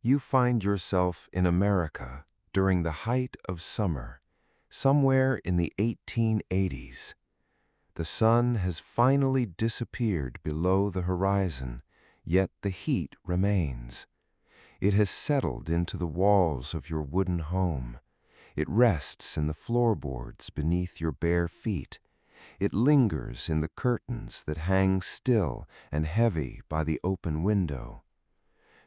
You find yourself in America during the height of summer, somewhere in the 1880s. The sun has finally disappeared below the horizon, yet the heat remains. It has settled into the walls of your wooden home. It rests in the floorboards beneath your bare feet. It lingers in the curtains that hang still and heavy by the open window.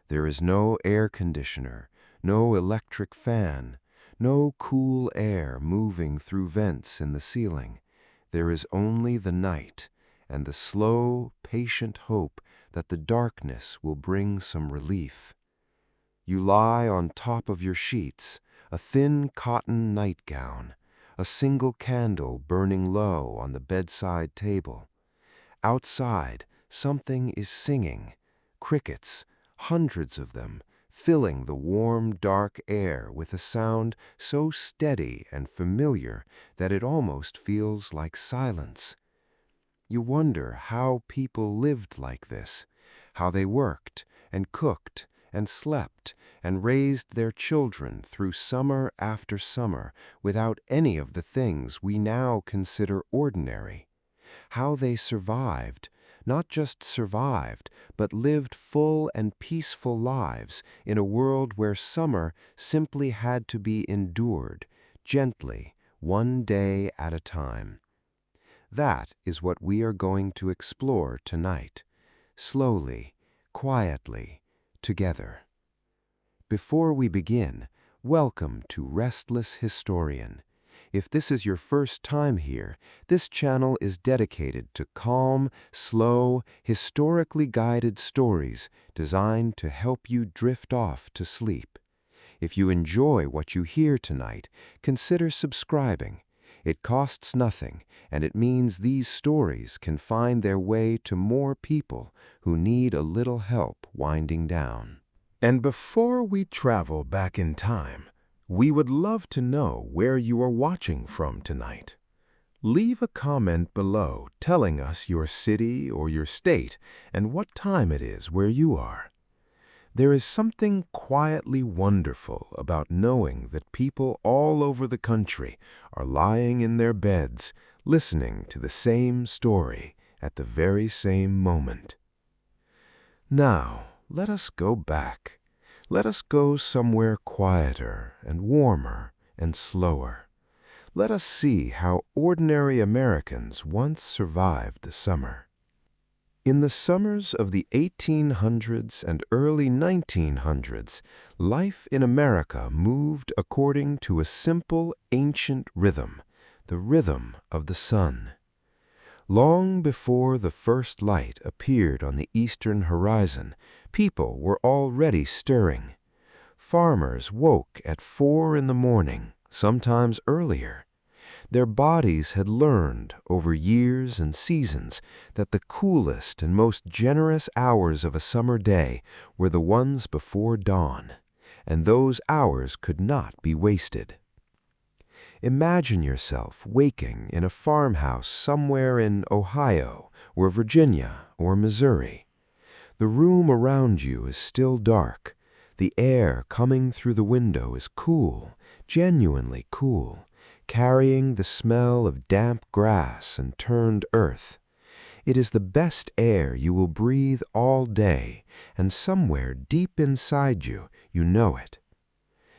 There is no air conditioner, no electric fan, no cool air moving through vents in the ceiling. There is only the night and the slow, patient hope that the darkness will bring some relief. You lie on top of your sheets, a thin cotton nightgown, a single candle burning low on the bedside table. Outside, something is singing, crickets, hundreds of them, filling the warm, dark air with a sound so steady and familiar that it almost feels like silence. You wonder how people lived like this, how they worked and cooked and slept and raised their children through summer after summer without any of the things we now consider ordinary. How they survived, not just survived, but lived full and peaceful lives in a world where summer simply had to be endured, gently, one day at a time. That is what we are going to explore tonight, slowly, quietly, together. Before we begin, welcome to Restless Historian. If this is your first time here, this channel is dedicated to calm, slow, historically guided stories designed to help you drift off to sleep. If you enjoy what you hear tonight, consider subscribing. It costs nothing, and it means these stories can find their way to more people who need a little help winding down. And before we travel back in time, we would love to know where you are watching from tonight. Leave a comment below telling us your city or your state and what time it is where you are. There is something quietly wonderful about knowing that people all over the country are lying in their beds, listening to the same story at the very same moment. Now, let us go back. Let us go somewhere quieter and warmer and slower. Let us see how ordinary Americans once survived the summer. In the summers of the 1800s and early 1900s, life in America moved according to a simple, ancient rhythm, the rhythm of the sun. Long before the first light appeared on the eastern horizon, people were already stirring. Farmers woke at 4 in the morning, sometimes earlier. Their bodies had learned over years and seasons that the coolest and most generous hours of a summer day were the ones before dawn, and those hours could not be wasted. Imagine yourself waking in a farmhouse somewhere in Ohio or Virginia or Missouri. The room around you is still dark. The air coming through the window is cool, genuinely cool, carrying the smell of damp grass and turned earth. It is the best air you will breathe all day, and somewhere deep inside you, you know it.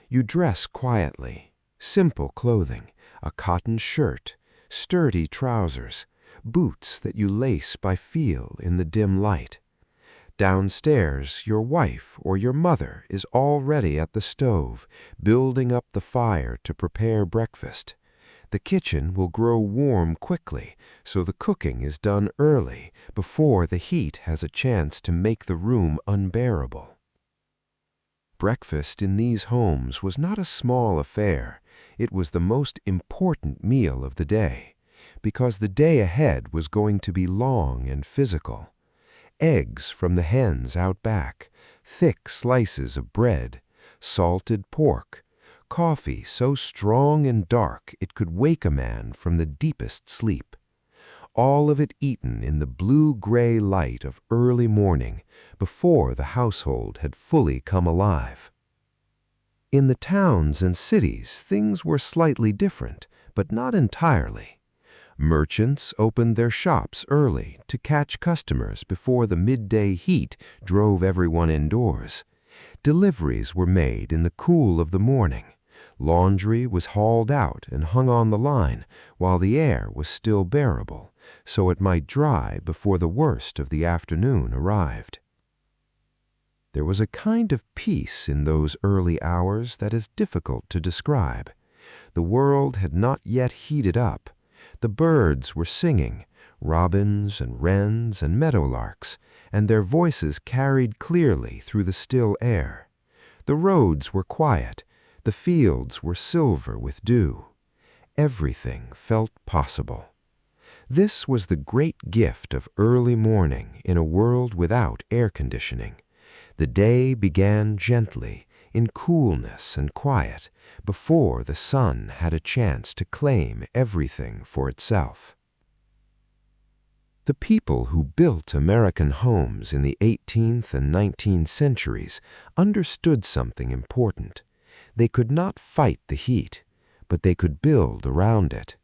You dress quietly. Simple clothing, a cotton shirt, sturdy trousers, boots that you lace by feel in the dim light. Downstairs, your wife or your mother is already at the stove, building up the fire to prepare breakfast. The kitchen will grow warm quickly, so the cooking is done early, before the heat has a chance to make the room unbearable. Breakfast in these homes was not a small affair. It was the most important meal of the day, because the day ahead was going to be long and physical. Eggs from the hens out back, thick slices of bread, salted pork, coffee so strong and dark it could wake a man from the deepest sleep. all of it eaten in the blue-gray light of early morning before the household had fully come alive. In the towns and cities, things were slightly different, but not entirely. Merchants opened their shops early to catch customers before the midday heat drove everyone indoors. Deliveries were made in the cool of the morning. Laundry was hauled out and hung on the line while the air was still bearable, so it might dry before the worst of the afternoon arrived. There was a kind of peace in those early hours that is difficult to describe. The world had not yet heated up. The birds were singing, robins and wrens and meadowlarks, and their voices carried clearly through the still air. The roads were quiet. The fields were silver with dew. Everything felt possible. This was the great gift of early morning in a world without air conditioning. The day began gently, in coolness and quiet, before the sun had a chance to claim everything for itself. The people who built American homes in the 18th and 19th centuries understood something important. They could not fight the heat, but they could build around it.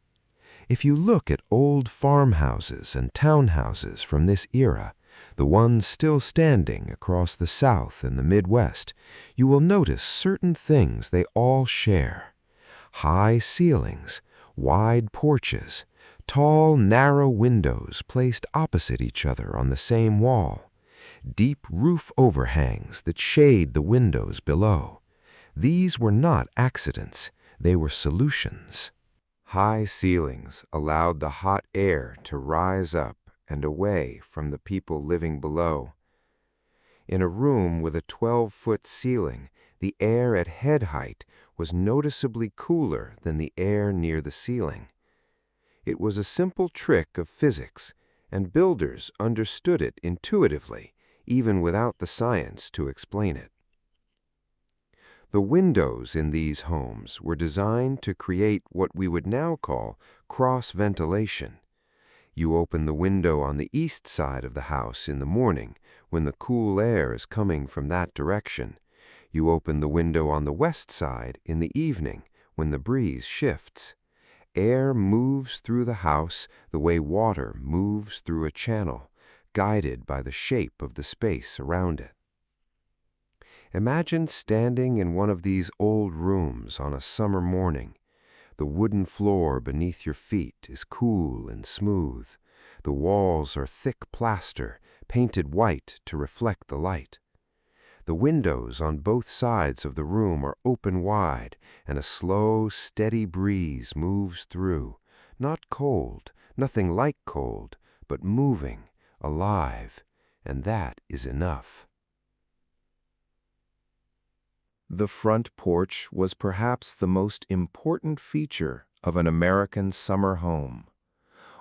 If you look at old farmhouses and townhouses from this era, the ones still standing across the South and the Midwest, you will notice certain things they all share. High ceilings, wide porches, tall, narrow windows placed opposite each other on the same wall, deep roof overhangs that shade the windows below. These were not accidents, they were solutions. High ceilings allowed the hot air to rise up and away from the people living below. In a room with a 12-foot ceiling, the air at head height was noticeably cooler than the air near the ceiling. It was a simple trick of physics, and builders understood it intuitively, even without the science to explain it. The windows in these homes were designed to create what we would now call cross-ventilation. You open the window on the east side of the house in the morning when the cool air is coming from that direction. You open the window on the west side in the evening when the breeze shifts. Air moves through the house the way water moves through a channel, guided by the shape of the space around it. Imagine standing in one of these old rooms on a summer morning. The wooden floor beneath your feet is cool and smooth. The walls are thick plaster, painted white to reflect the light. The windows on both sides of the room are open wide, and a slow, steady breeze moves through. Not cold, nothing like cold, but moving, alive, and that is enough. The front porch was perhaps the most important feature of an American summer home.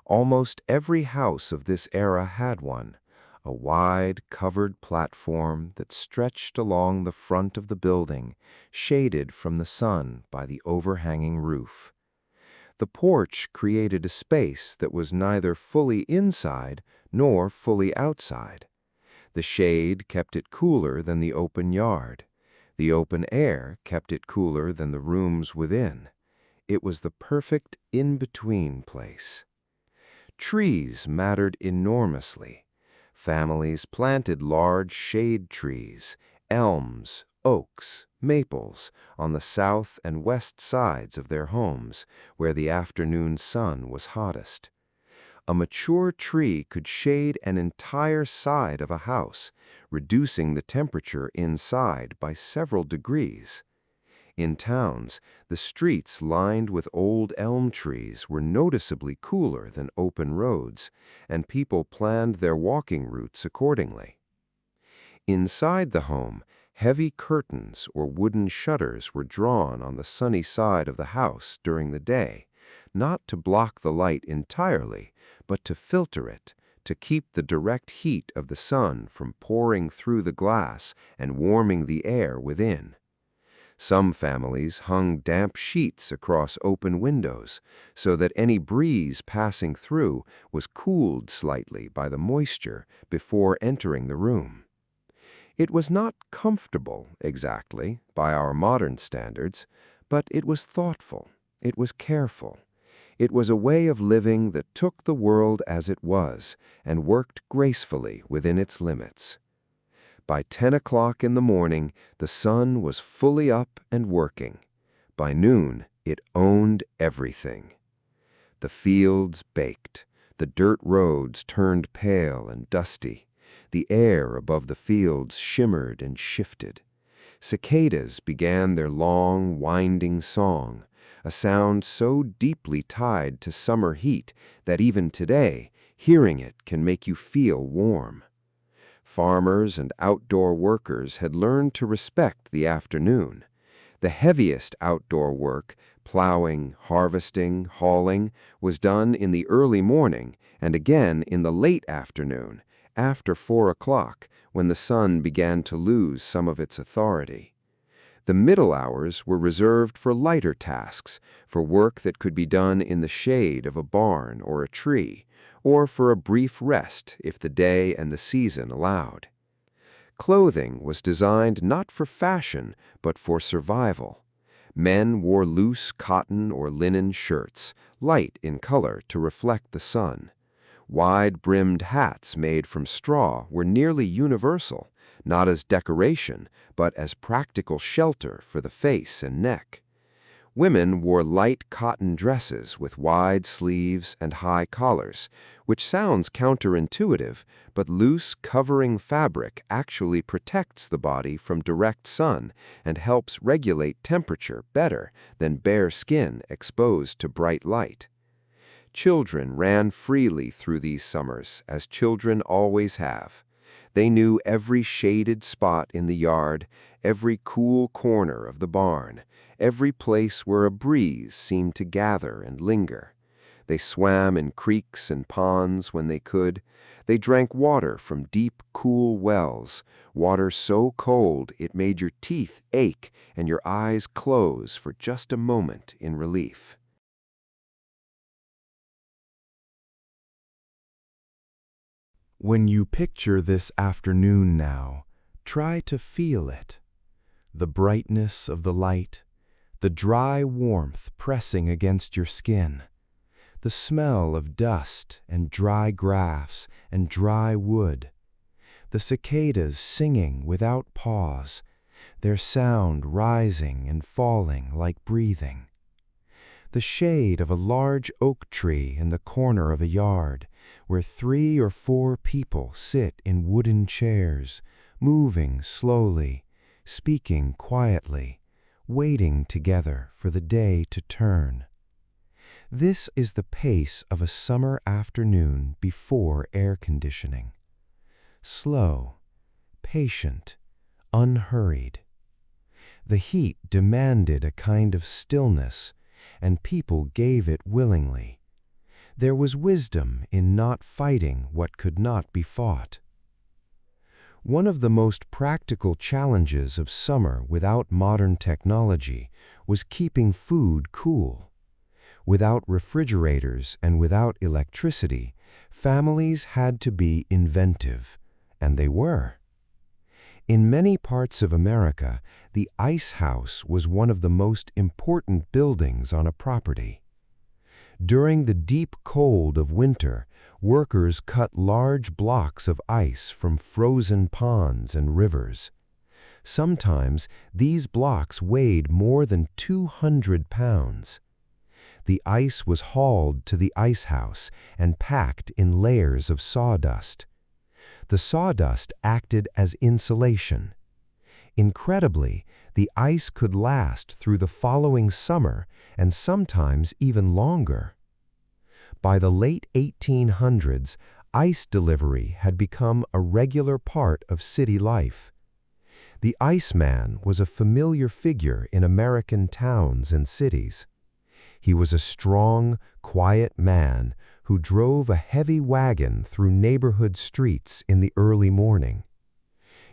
Almost every house of this era had one, a wide, covered platform that stretched along the front of the building, shaded from the sun by the overhanging roof. The porch created a space that was neither fully inside nor fully outside. The shade kept it cooler than the open yard. The open air kept it cooler than the rooms within. It was the perfect in-between place. Trees mattered enormously. Families planted large shade trees, elms, oaks, maples, on the south and west sides of their homes, where the afternoon sun was hottest. A mature tree could shade an entire side of a house, reducing the temperature inside by several degrees. In towns, the streets lined with old elm trees were noticeably cooler than open roads, and people planned their walking routes accordingly. Inside the home, heavy curtains or wooden shutters were drawn on the sunny side of the house during the day, not to block the light entirely, but to filter it, to keep the direct heat of the sun from pouring through the glass and warming the air within. Some families hung damp sheets across open windows so that any breeze passing through was cooled slightly by the moisture before entering the room. It was not comfortable, exactly, by our modern standards, but it was thoughtful, it was careful. It was a way of living that took the world as it was and worked gracefully within its limits. By 10 o'clock in the morning, the sun was fully up and working. By noon, it owned everything. The fields baked, the dirt roads turned pale and dusty. The air above the fields shimmered and shifted. Cicadas began their long, winding song, a sound so deeply tied to summer heat that even today, hearing it can make you feel warm. Farmers and outdoor workers had learned to respect the afternoon. The heaviest outdoor work, plowing, harvesting, hauling, was done in the early morning and again in the late afternoon, after 4 o'clock, when the sun began to lose some of its authority. The middle hours were reserved for lighter tasks, for work that could be done in the shade of a barn or a tree, or for a brief rest if the day and the season allowed. Clothing was designed not for fashion, but for survival. Men wore loose cotton or linen shirts, light in color to reflect the sun. Wide-brimmed hats made from straw were nearly universal, not as decoration, but as practical shelter for the face and neck. Women wore light cotton dresses with wide sleeves and high collars, which sounds counterintuitive, but loose covering fabric actually protects the body from direct sun and helps regulate temperature better than bare skin exposed to bright light. Children ran freely through these summers, as children always have. They knew every shaded spot in the yard, every cool corner of the barn, every place where a breeze seemed to gather and linger. They swam in creeks and ponds when they could. They drank water from deep, cool wells, water so cold it made your teeth ache and your eyes close for just a moment in relief. When you picture this afternoon now, try to feel it. The brightness of the light, the dry warmth pressing against your skin, the smell of dust and dry grass and dry wood, the cicadas singing without pause, their sound rising and falling like breathing. The shade of a large oak tree in the corner of a yard, where 3 or 4 people sit in wooden chairs, moving slowly, speaking quietly, waiting together for the day to turn. This is the pace of a summer afternoon before air conditioning. Slow, patient, unhurried. The heat demanded a kind of stillness, and people gave it willingly. There was wisdom in not fighting what could not be fought. One of the most practical challenges of summer without modern technology was keeping food cool. Without refrigerators and without electricity, families had to be inventive, and they were. In many parts of America, the ice house was one of the most important buildings on a property. During the deep cold of winter, workers cut large blocks of ice from frozen ponds and rivers. Sometimes these blocks weighed more than 200 pounds. The ice was hauled to the ice house and packed in layers of sawdust. The sawdust acted as insulation. Incredibly, the ice could last through the following summer and sometimes even longer. By the late 1800s, ice delivery had become a regular part of city life. The Iceman was a familiar figure in American towns and cities. He was a strong, quiet man who drove a heavy wagon through neighborhood streets in the early morning.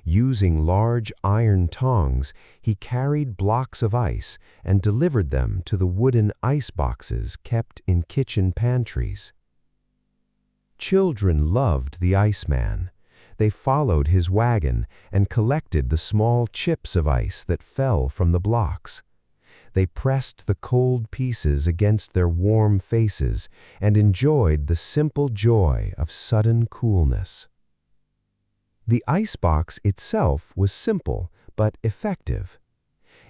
Using large iron tongs, he carried blocks of ice and delivered them to the wooden ice boxes kept in kitchen pantries. Children loved the Iceman. They followed his wagon and collected the small chips of ice that fell from the blocks. They pressed the cold pieces against their warm faces and enjoyed the simple joy of sudden coolness. The icebox itself was simple but effective.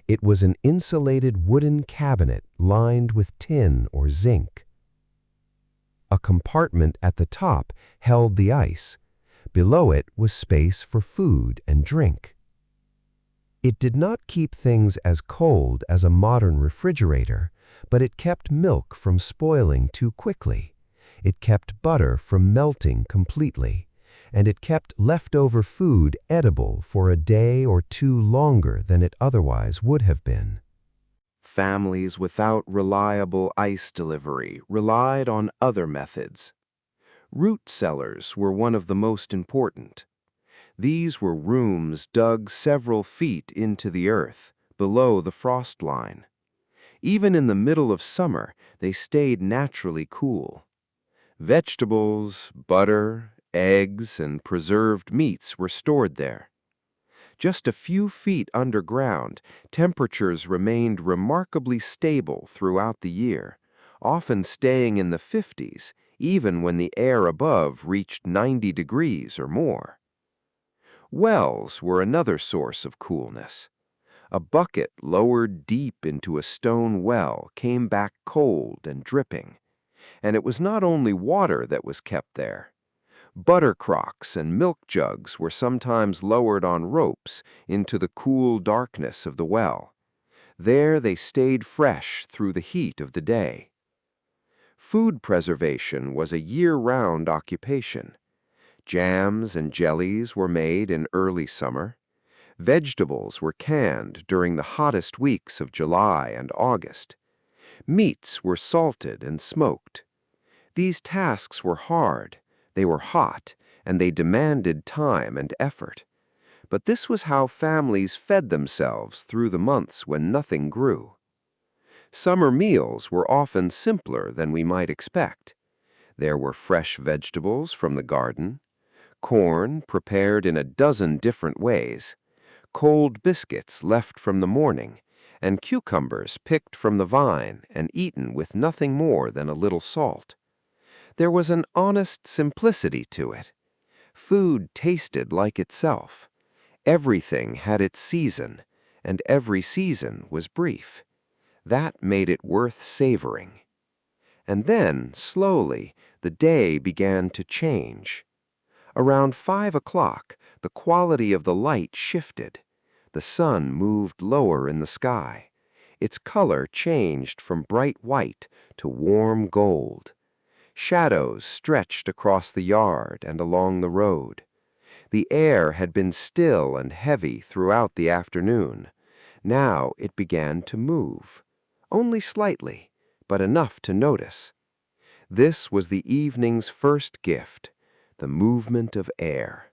It was an insulated wooden cabinet lined with tin or zinc. A compartment at the top held the ice. Below it was space for food and drink. It did not keep things as cold as a modern refrigerator, but it kept milk from spoiling too quickly. It kept butter from melting completely, and it kept leftover food edible for a day or two longer than it otherwise would have been. Families without reliable ice delivery relied on other methods. Root cellars were one of the most important. These were rooms dug several feet into the earth, below the frost line. Even in the middle of summer, they stayed naturally cool. Vegetables, butter, eggs, and preserved meats were stored there. Just a few feet underground, temperatures remained remarkably stable throughout the year, often staying in the 50s, even when the air above reached 90 degrees or more. Wells were another source of coolness. A bucket lowered deep into a stone well came back cold and dripping, and it was not only water that was kept there. Butter crocks and milk jugs were sometimes lowered on ropes into the cool darkness of the well. There they stayed fresh through the heat of the day. Food preservation was a year-round occupation. Jams and jellies were made in early summer. Vegetables were canned during the hottest weeks of July and August. Meats were salted and smoked. These tasks were hard. They were hot, and they demanded time and effort. But this was how families fed themselves through the months when nothing grew. Summer meals were often simpler than we might expect. There were fresh vegetables from the garden, corn prepared in a dozen different ways, cold biscuits left from the morning, and cucumbers picked from the vine and eaten with nothing more than a little salt. There was an honest simplicity to it. Food tasted like itself. Everything had its season, and every season was brief. That made it worth savoring. And then, slowly, the day began to change. Around 5 o'clock, the quality of the light shifted. The sun moved lower in the sky. Its color changed from bright white to warm gold. Shadows stretched across the yard and along the road. The air had been still and heavy throughout the afternoon. Now it began to move. Only slightly, but enough to notice. This was the evening's first gift, the movement of air.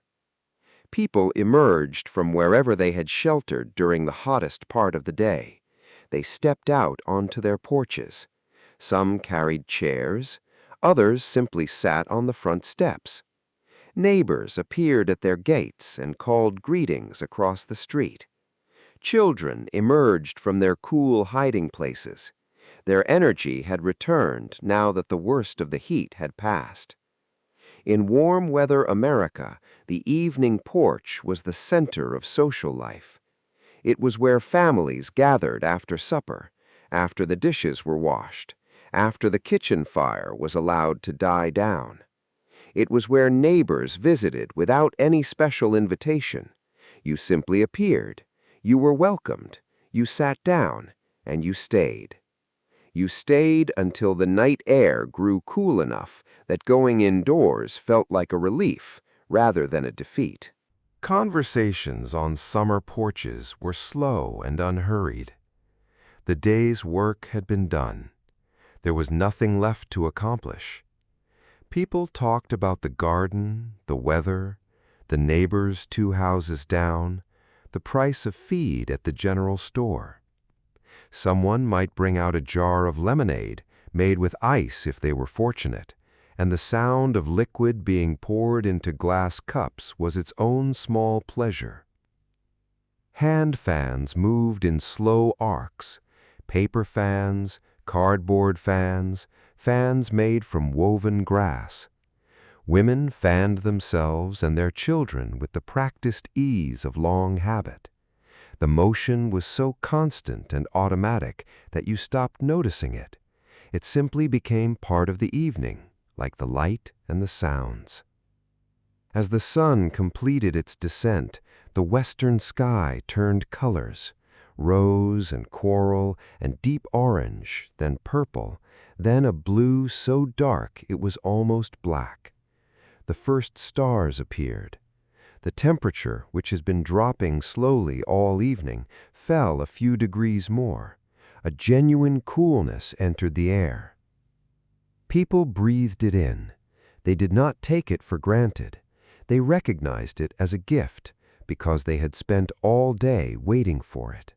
People emerged from wherever they had sheltered during the hottest part of the day. They stepped out onto their porches. Some carried chairs. Others simply sat on the front steps. Neighbors appeared at their gates and called greetings across the street. Children emerged from their cool hiding places. Their energy had returned now that the worst of the heat had passed. In warm weather America, the evening porch was the center of social life. It was where families gathered after supper, after the dishes were washed, after the kitchen fire was allowed to die down. It was where neighbors visited without any special invitation. You simply appeared. You were welcomed. You sat down, and you stayed. You stayed until the night air grew cool enough that going indoors felt like a relief rather than a defeat. Conversations on summer porches were slow and unhurried. The day's work had been done. There was nothing left to accomplish. People talked about the garden, the weather, the neighbors 2 houses down, the price of feed at the general store. Someone might bring out a jar of lemonade, made with ice if they were fortunate, and the sound of liquid being poured into glass cups was its own small pleasure. Hand fans moved in slow arcs, paper fans, cardboard fans, fans made from woven grass. Women fanned themselves and their children with the practiced ease of long habit. The motion was so constant and automatic that you stopped noticing it. It simply became part of the evening, like the light and the sounds. As the sun completed its descent, the western sky turned colors, rose and coral and deep orange, then purple, then a blue so dark it was almost black. The first stars appeared. The temperature, which has been dropping slowly all evening, fell a few degrees more. A genuine coolness entered the air. People breathed it in. They did not take it for granted. They recognized it as a gift because they had spent all day waiting for it.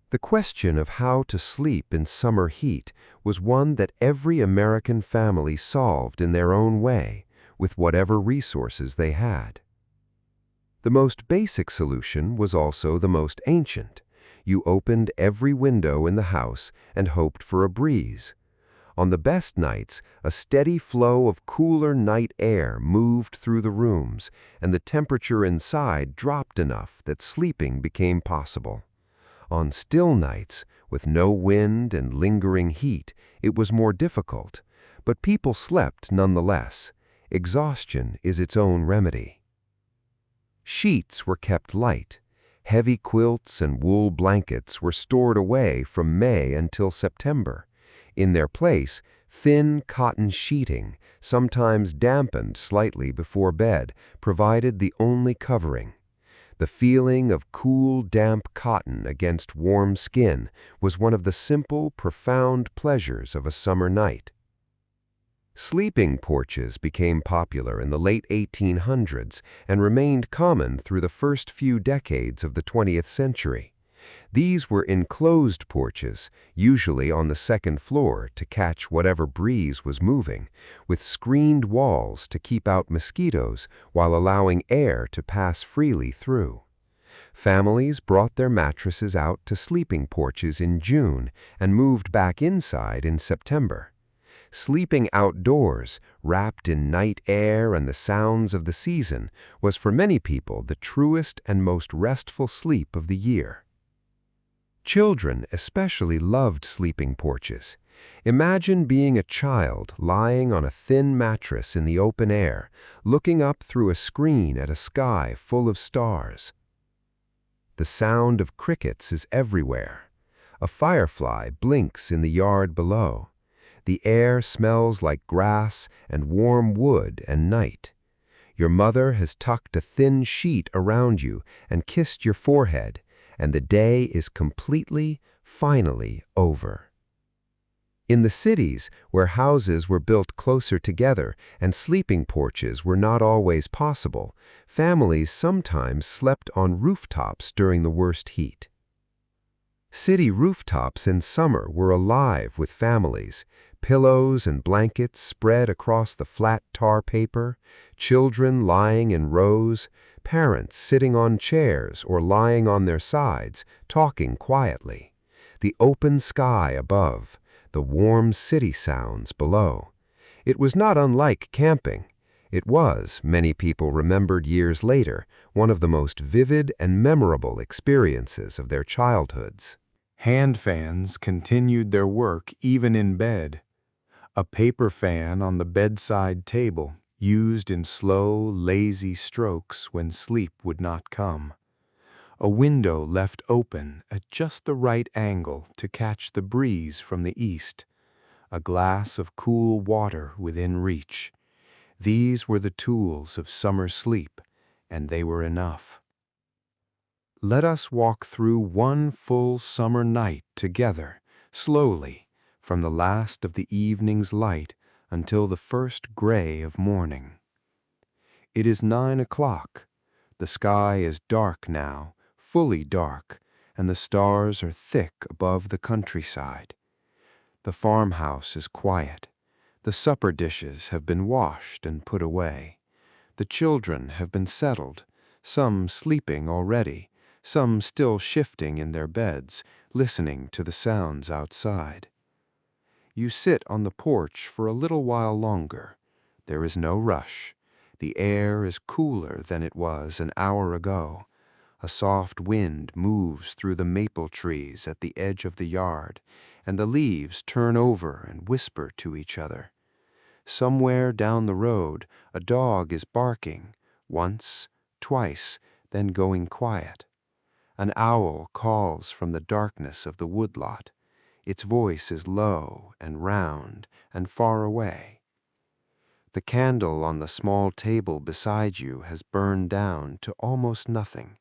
The question of how to sleep in summer heat was one that every American family solved in their own way, with whatever resources they had. The most basic solution was also the most ancient. You opened every window in the house and hoped for a breeze. On the best nights, a steady flow of cooler night air moved through the rooms, and the temperature inside dropped enough that sleeping became possible. On still nights, with no wind and lingering heat, it was more difficult, but people slept nonetheless. Exhaustion is its own remedy. Sheets were kept light. Heavy quilts and wool blankets were stored away from May until September. In their place, thin cotton sheeting, sometimes dampened slightly before bed, provided the only covering. The feeling of cool, damp cotton against warm skin was one of the simple, profound pleasures of a summer night. Sleeping porches became popular in the late 1800s and remained common through the first few decades of the 20th century. These were enclosed porches, usually on the second floor to catch whatever breeze was moving, with screened walls to keep out mosquitoes while allowing air to pass freely through. Families brought their mattresses out to sleeping porches in June and moved back inside in September. Sleeping outdoors, wrapped in night air and the sounds of the season, was for many people the truest and most restful sleep of the year. Children especially loved sleeping porches. Imagine being a child lying on a thin mattress in the open air, looking up through a screen at a sky full of stars. The sound of crickets is everywhere. A firefly blinks in the yard below. The air smells like grass and warm wood and night. Your mother has tucked a thin sheet around you and kissed your forehead, and the day is completely, finally over. In the cities, where houses were built closer together and sleeping porches were not always possible, families sometimes slept on rooftops during the worst heat. City rooftops in summer were alive with families, pillows and blankets spread across the flat tar paper, children lying in rows, parents sitting on chairs or lying on their sides, talking quietly. The open sky above, the warm city sounds below. It was not unlike camping. It was, many people remembered years later, one of the most vivid and memorable experiences of their childhoods. Hand fans continued their work even in bed. A paper fan on the bedside table, used in slow, lazy strokes when sleep would not come. A window left open at just the right angle to catch the breeze from the east. A glass of cool water within reach. These were the tools of summer sleep, and they were enough. Let us walk through one full summer night together, slowly, from the last of the evening's light until the first gray of morning. It is 9 o'clock. The sky is dark now, fully dark, and the stars are thick above the countryside. The farmhouse is quiet. The supper dishes have been washed and put away. The children have been settled, some sleeping already, some still shifting in their beds, listening to the sounds outside. You sit on the porch for a little while longer. There is no rush. The air is cooler than it was an hour ago. A soft wind moves through the maple trees at the edge of the yard, and the leaves turn over and whisper to each other. Somewhere down the road, a dog is barking, once, twice, then going quiet. An owl calls from the darkness of the woodlot. Its voice is low and round and far away. The candle on the small table beside you has burned down to almost nothing.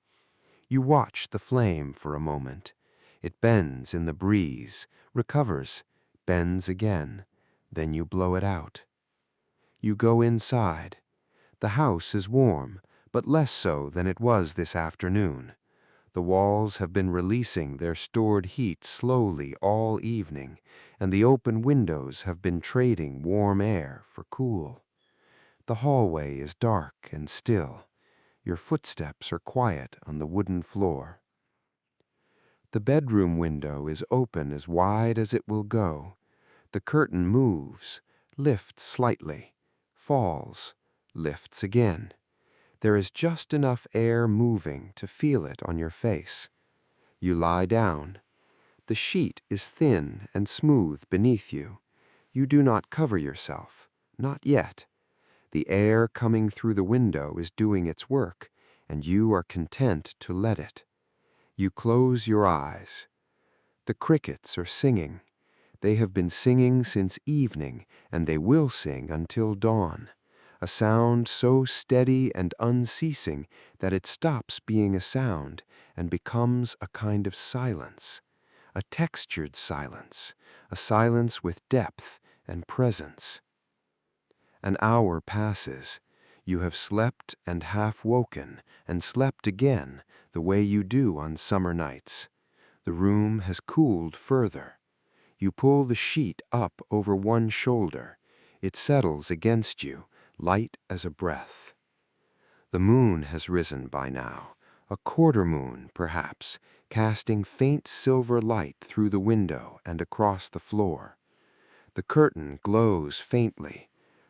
You watch the flame for a moment. It bends in the breeze, recovers, bends again, then you blow it out. You go inside. The house is warm, but less so than it was this afternoon. The walls have been releasing their stored heat slowly all evening, and the open windows have been trading warm air for cool. The hallway is dark and still. Your footsteps are quiet on the wooden floor. The bedroom window is open as wide as it will go. The curtain moves, lifts slightly, falls, lifts again. There is just enough air moving to feel it on your face. You lie down. The sheet is thin and smooth beneath you. You do not cover yourself, not yet. The air coming through the window is doing its work, and you are content to let it. You close your eyes. The crickets are singing. They have been singing since evening, and they will sing until dawn. A sound so steady and unceasing that it stops being a sound and becomes a kind of silence, a textured silence, a silence with depth and presence. An hour passes. You have slept and half woken and slept again the way you do on summer nights. The room has cooled further. You pull the sheet up over one shoulder. It settles against you, light as a breath. The moon has risen by now, a quarter moon, perhaps, casting faint silver light through the window and across the floor. The curtain glows faintly.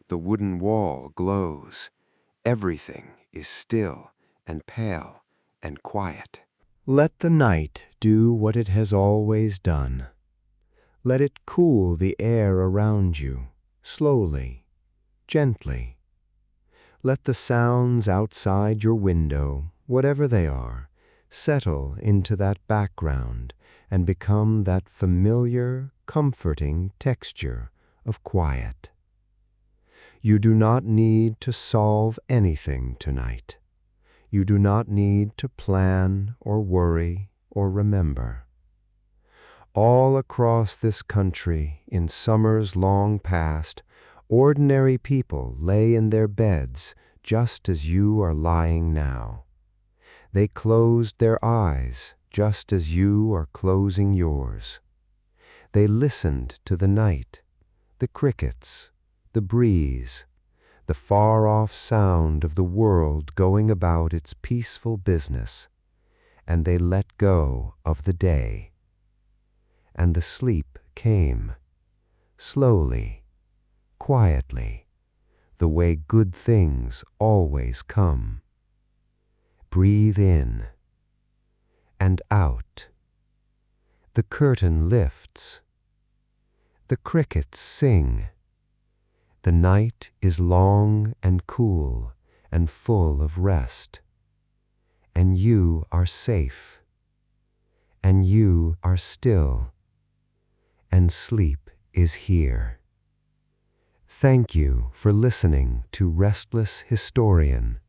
The wooden wall glows. Everything is still and pale and quiet. Let the night do what it has always done. Let it cool the air around you, slowly, gently. Let the sounds outside your window, whatever they are, settle into that background and become that familiar, comforting texture of quiet. You do not need to solve anything tonight. You do not need to plan or worry or remember. All across this country, in summers long past, ordinary people lay in their beds just as you are lying now. They closed their eyes just as you are closing yours. They listened to the night, the crickets, the breeze, the far-off sound of the world going about its peaceful business, and they let go of the day. And the sleep came, slowly, quietly, the way good things always come. Breathe in and out. The curtain lifts. The crickets sing. The night is long and cool and full of rest. And you are safe. And you are still. And sleep is here. Thank you for listening to Restless Historian.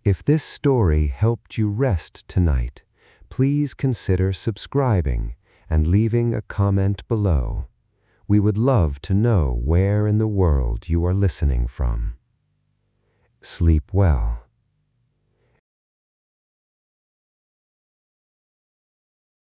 If this story helped you rest tonight, please consider subscribing and leaving a comment below. We would love to know where in the world you are listening from. Sleep well.